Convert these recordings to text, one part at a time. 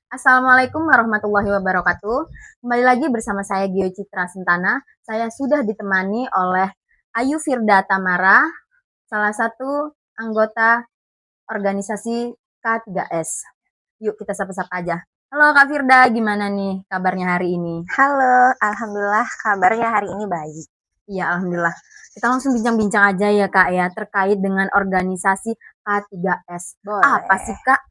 Assalamualaikum warahmatullahi wabarakatuh. Kembali lagi bersama saya Gio Citra Sentana. Saya sudah ditemani oleh Ayu Firda Tamara, salah satu anggota organisasi K3S. Yuk kita sapa-sapa aja. Halo Kak Firda, gimana nih kabarnya hari ini? Halo, alhamdulillah kabarnya hari ini baik. Iya, alhamdulillah. Kita langsung bincang-bincang aja ya Kak ya, terkait dengan organisasi K3S. Apa Boleh. sih Kak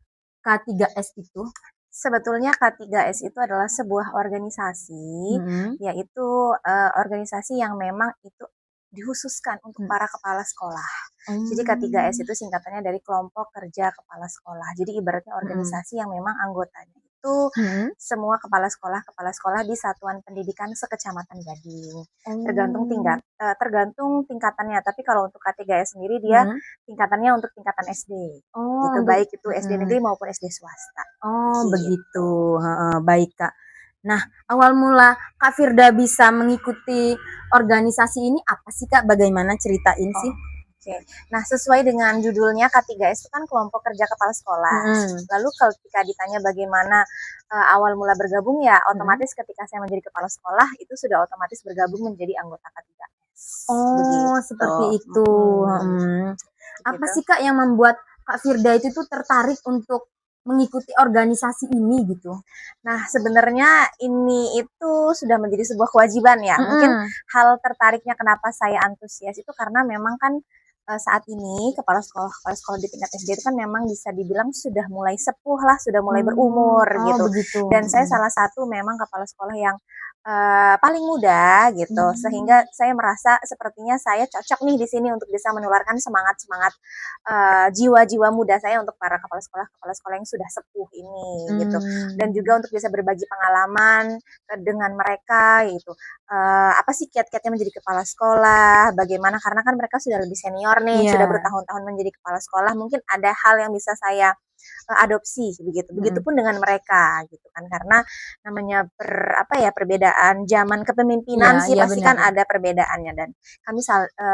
K3S itu? Sebetulnya K3S itu adalah sebuah organisasi, Hmm. yaitu organisasi yang memang itu dikhususkan untuk para kepala sekolah. Jadi K3S Hmm. itu singkatannya dari Kelompok Kerja Kepala Sekolah. Jadi ibaratnya Hmm. organisasi yang memang anggotanya itu Hmm. semua kepala sekolah di Satuan Pendidikan Sekecamatan Gading. Oh. Tergantung tingkatannya. Tapi kalau untuk K3S sendiri dia Mhm. tingkatannya untuk tingkatan SD. Oh, Gitu, untuk baik itu SD mhm. negeri maupun SD swasta. Oh, begitu, Gitu. heeh, baik, Kak. Nah, awal mula Kak Firda bisa mengikuti organisasi ini apa sih, Kak? Bagaimana ceritain sih? Oh, oke. Nah, sesuai dengan judulnya K3S itu kan kelompok kerja kepala sekolah. Mhm. Lalu kalau ketika ditanya bagaimana awal mula bergabung, ya Mhm. otomatis ketika saya menjadi kepala sekolah itu sudah otomatis bergabung menjadi anggota K3S. Oh, Begitu. seperti itu, mhm. Apa Begitu. sih, Kak, yang membuat Kak Firda itu tuh tertarik untuk mengikuti organisasi ini gitu? Nah, sebenarnya ini itu sudah menjadi sebuah kewajiban ya. Mungkin Mhm. hal tertariknya kenapa saya antusias itu karena memang kan saat ini kepala sekolah di tingkat SD itu kan memang bisa dibilang sudah mulai sepuh lah, sudah mulai berumur Oh, gitu. begitu, Dan saya mhm. salah satu memang kepala sekolah yang paling muda gitu, sehingga Mmm. saya merasa sepertinya saya cocok nih di sini untuk bisa menularkan semangat-semangat jiwa-jiwa muda saya untuk para kepala sekolah yang sudah sepuh ini gitu. Dan Mmm. juga untuk bisa berbagi pengalaman dengan mereka gitu. Apa sih kiat-kiatnya menjadi kepala sekolah, bagaimana karena kan mereka sudah lebih senior nih, sudah Iya, bertahun-tahun menjadi kepala sekolah, mungkin ada hal yang bisa saya adopsi begitu. mhm. Begitupun dengan mereka gitu kan. Karena namanya apa ya perbedaan zaman Iya kepemimpinan sih iya, pasti bener. kan ada perbedaannya dan kami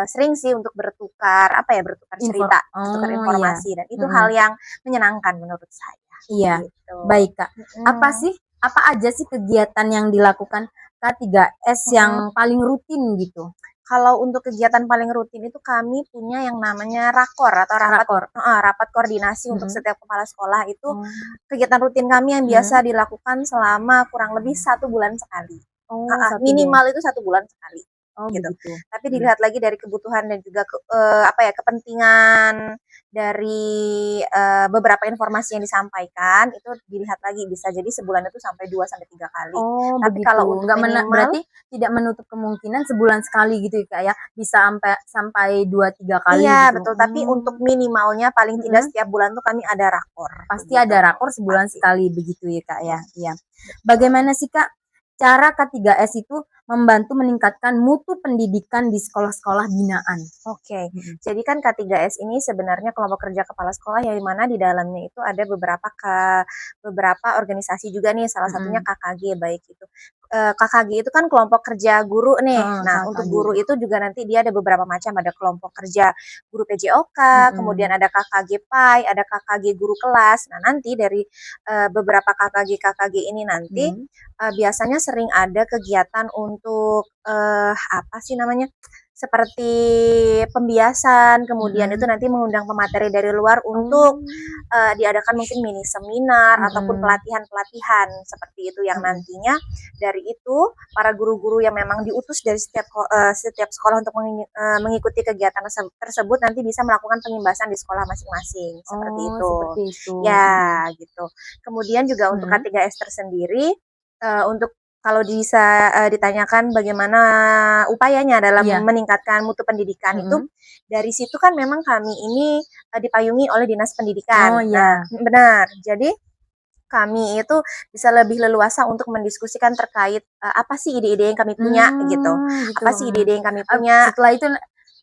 sering sih untuk bertukar apa ya bertukar cerita, bertukar Oh, iya, informasi dan itu mhm. hal yang menyenangkan menurut saya Iya, gitu. baik, Kak. Apa Mhm. sih apa aja sih kegiatan yang dilakukan K3S yang Mhm. paling rutin gitu? Kalau untuk kegiatan paling rutin itu kami punya yang namanya rakor atau Rakor? rapat koordinasi untuk Mhm. setiap kepala sekolah itu Oh, kegiatan rutin kami yang mhm. biasa dilakukan selama kurang lebih 1 bulan sekali. Oh, 1 bulan. Minimal itu 1 bulan sekali Oh, gitu. begitu. Tapi Mhm. dilihat lagi dari kebutuhan dan juga apa ya kepentingan dari beberapa informasi yang disampaikan itu dilihat lagi bisa jadi sebulan itu sampai 2 sampai 3 kali. Oh, Tapi begitu. kalau untuk Nggak minimal berarti tidak menutup kemungkinan sebulan sekali gitu ya, Kak, ya? Bisa sampai sampai 2, 3 kali iya gitu? betul, tapi untuk Oh, minimalnya paling tidak mhm. setiap bulan tuh kami ada rakor Pasti begitu. ada rakor sebulan Pasti. sekali begitu ya, Kak, ya? Mhm, Iya. betul. Bagaimana sih, Kak, cara K3S itu membantu meningkatkan mutu pendidikan di sekolah-sekolah binaan? Oke, Mhm. jadi kan K3S ini sebenarnya kelompok kerja kepala sekolah yang mana di dalamnya itu ada beberapa organisasi juga nih, salah satunya Mhm. KKG baik itu. KKG itu kan kelompok kerja guru nih. Heeh, Nah, untuk KKG. guru itu juga nanti dia ada beberapa macam, ada kelompok kerja guru PJOK, kemudian Mhm. ada KKG PAI, ada KKG guru kelas. Nah, nanti dari beberapa KKG ini nanti Mhm. biasanya sering ada kegiatan untuk apa sih namanya? Seperti pembiasan, kemudian itu Mhm. nanti mengundang pemateri dari luar untuk Oh. diadakan mungkin mini seminar ataupun Mhm. pelatihan-pelatihan seperti itu yang Mhm. nantinya dari itu para guru-guru yang memang diutus dari setiap sekolah untuk mengikuti kegiatan tersebut nanti bisa melakukan pengimbasan di sekolah masing-masing seperti Oh, itu. seperti itu. Mhm. Ya, gitu. Kemudian juga untuk Mhm. K3S tersendiri untuk kalau bisa ditanyakan bagaimana upayanya dalam Iya. meningkatkan mutu pendidikan itu, Mhm. dari situ kan memang kami ini dipayungi oleh Dinas Pendidikan. Oh, Nah, iya. benar. Jadi kami itu bisa lebih leluasa untuk mendiskusikan terkait apa sih ide-ide yang kami punya gitu. Gitu, Apa sih mhm. ide-ide yang kami punya Setelah itu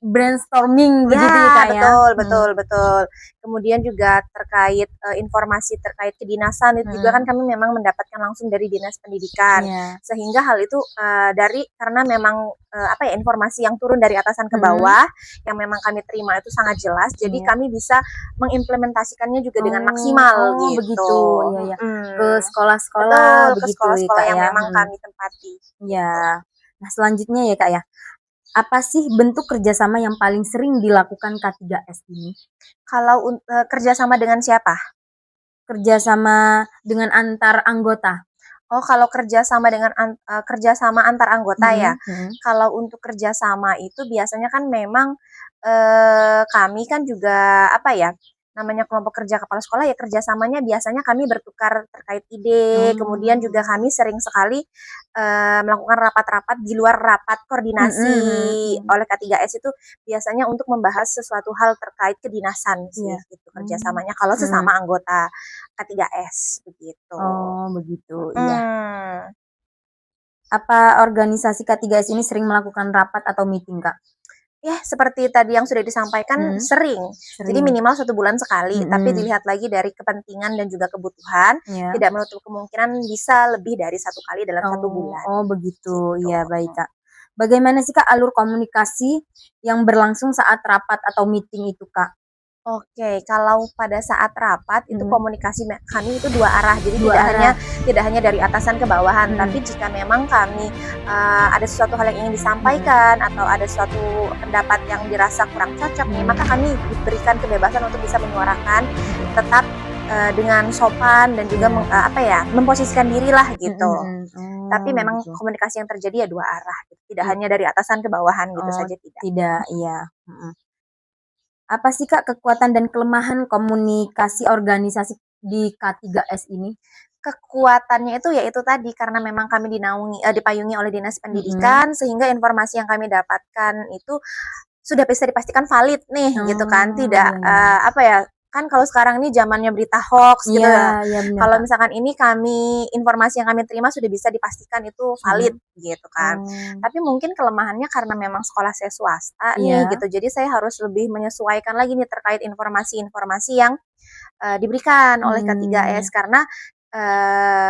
brainstorming begitu ya Ya, Kak ya? betul betul betul. Kemudian juga terkait, informasi terkait kedinasan itu juga kan kami memang mendapatkan langsung dari Dinas Pendidikan. Iya. Sehingga hal itu, karena memang, informasi yang turun dari atasan ke Mhm. bawah, yang memang kami terima itu sangat jelas, jadi Iya. kami bisa mengimplementasikannya juga dengan Oh maksimal oh gitu. begitu, iya iya. Ke Mhm. sekolah-sekolah Betul, ke begitu ya sekolah-sekolah Kak yang ya? memang kami tempati, gitu. Iya. Nah selanjutnya ya Kak ya, apa sih bentuk kerjasama yang paling sering dilakukan K3S ini? Kalau kerjasama dengan siapa? Kerjasama dengan antar anggota? Oh, kalau kerjasama antar anggota ya. Mhm mhm. Kalau untuk kerjasama itu biasanya kan memang, kami kan juga apa ya, namanya kelompok kerja kepala sekolah ya kerjasamanya biasanya kami bertukar terkait ide, kemudian juga Oh. kami sering sekali, melakukan rapat-rapat di luar rapat koordinasi Mhm mhm. oleh K3S itu biasanya untuk membahas sesuatu hal terkait kedinasan sih, Iya. gitu Mmm, kerjasamanya kalau mhm. sesama anggota K3S, begitu. Oh begitu, iya. Mhm. Apa organisasi K3S ini sering melakukan rapat atau meeting Kak? Ya, seperti tadi yang sudah disampaikan Mhm, sering. Jadi sering. minimal 1 bulan sekali, tapi Mhm, dilihat lagi dari kepentingan dan juga kebutuhan, iya. tidak menutup kemungkinan bisa lebih dari 1 kali dalam 1 bulan, Oh begitu, gitu. iya baik Kak. Bagaimana sih Kak alur komunikasi yang berlangsung saat rapat atau meeting itu Kak? Oke, kalau pada saat rapat itu Mhm, komunikasi kami itu 2 arah. Jadi 2 arah. tidak hanya dari atasan ke bawahan, Mhm tapi jika memang kami, ada sesuatu hal yang ingin mhm, disampaikan atau ada suatu pendapat yang dirasa kurang cocok nih, maka kami diberikan kebebasan untuk bisa menyuarakan tetap, dengan sopan dan juga iya. memposisikan dirilah Mhm gitu. mhm. Tapi Oh memang gitu. komunikasi yang terjadi ya 2 arah gitu, tidak I hanya dari atasan ke bawahan gitu oh saja tidak. tidak, iya. Mhm. Apa sih Kak kekuatan dan kelemahan komunikasi organisasi di K3S ini? Kekuatannya itu ya itu tadi, karena memang kami dipayungi oleh Dinas Mhm. Pendidikan, sehingga informasi yang kami dapatkan itu sudah bisa dipastikan valid nih, gitu kan. Oh, Tidak, iya iya. kan kalau sekarang ini zamannya berita hoax gitu Iya ya. iya bener Kalau Kak. misalkan ini informasi yang kami terima sudah bisa dipastikan itu valid, Mhm. gitu kan. Oh, Tapi mungkin kelemahannya karena memang sekolah saya swasta nih, iya. gitu. Jadi saya harus lebih menyesuaikan lagi nih terkait informasi-informasi yang diberikan oleh K3S Mmm, karena,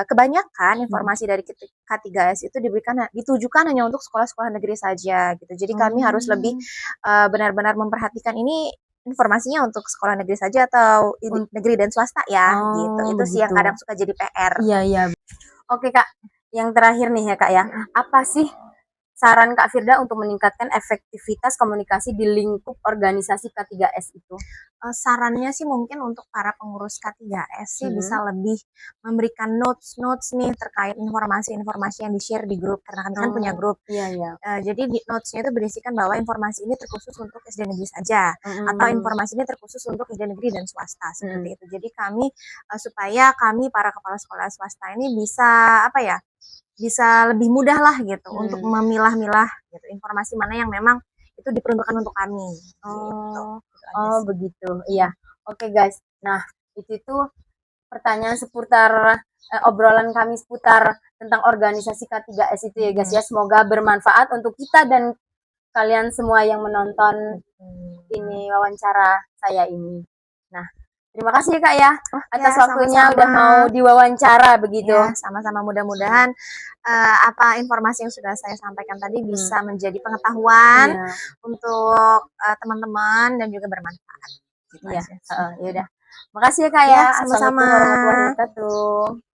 kebanyakan mhm. informasi dari K3S itu ditujukan hanya untuk sekolah-sekolah negeri saja gitu. Jadi kami harus lebih, Oh, benar-benar memperhatikan ini informasinya untuk sekolah negeri saja atau un negeri dan swasta ya gitu. oh Itu sih yang begitu. kadang suka jadi PR. Iya iya. Oke Kak, yang terakhir nih ya Kak ya, apa sih saran Kak Firda untuk meningkatkan efektivitas komunikasi di lingkup organisasi K3S itu? Sarannya sih mungkin untuk para pengurus K3S sih bisa Mhm. lebih memberikan notes-notes nih terkait informasi-informasi yang di-share di grup, karena kami kan punya Oh, grup. iya iya. Jadi di notes-nya itu berisikan bahwa informasi ini terkhusus untuk SD negeri saja, atau Mhm informasi ini terkhusus untuk SD negeri dan swasta, mhm. seperti itu. Jadi kami, supaya kami para kepala sekolah swasta ini bisa, apa ya, bisa lebih mudah lah gitu untuk Mmm. memilah-milah gitu, informasi mana yang memang itu diperuntukkan untuk kami, gitu. Oh Itu aja oh sih. begitu, iya. Oke guys, nah itu pertanyaan seputar, obrolan kami seputar tentang organisasi K3S itu ya guys Mhm, ya, semoga bermanfaat untuk kita dan kalian semua yang menonton mhm. ini wawancara saya ini. Nah, terima kasih ya Kak ya, Oh ya, atas waktunya sama-sama. udah mau diwawancara begitu. Ya, sama-sama. Mudah-mudahan, informasi yang sudah saya sampaikan tadi Mhm, bisa menjadi pengetahuan iya untuk, teman-teman dan juga bermanfaat, gitu iya, aja sih. heeh, ya udah. Makasih ya Kak ya, Ya, Assalamualaikum sama-sama. warahmatullahi wabarakatuh.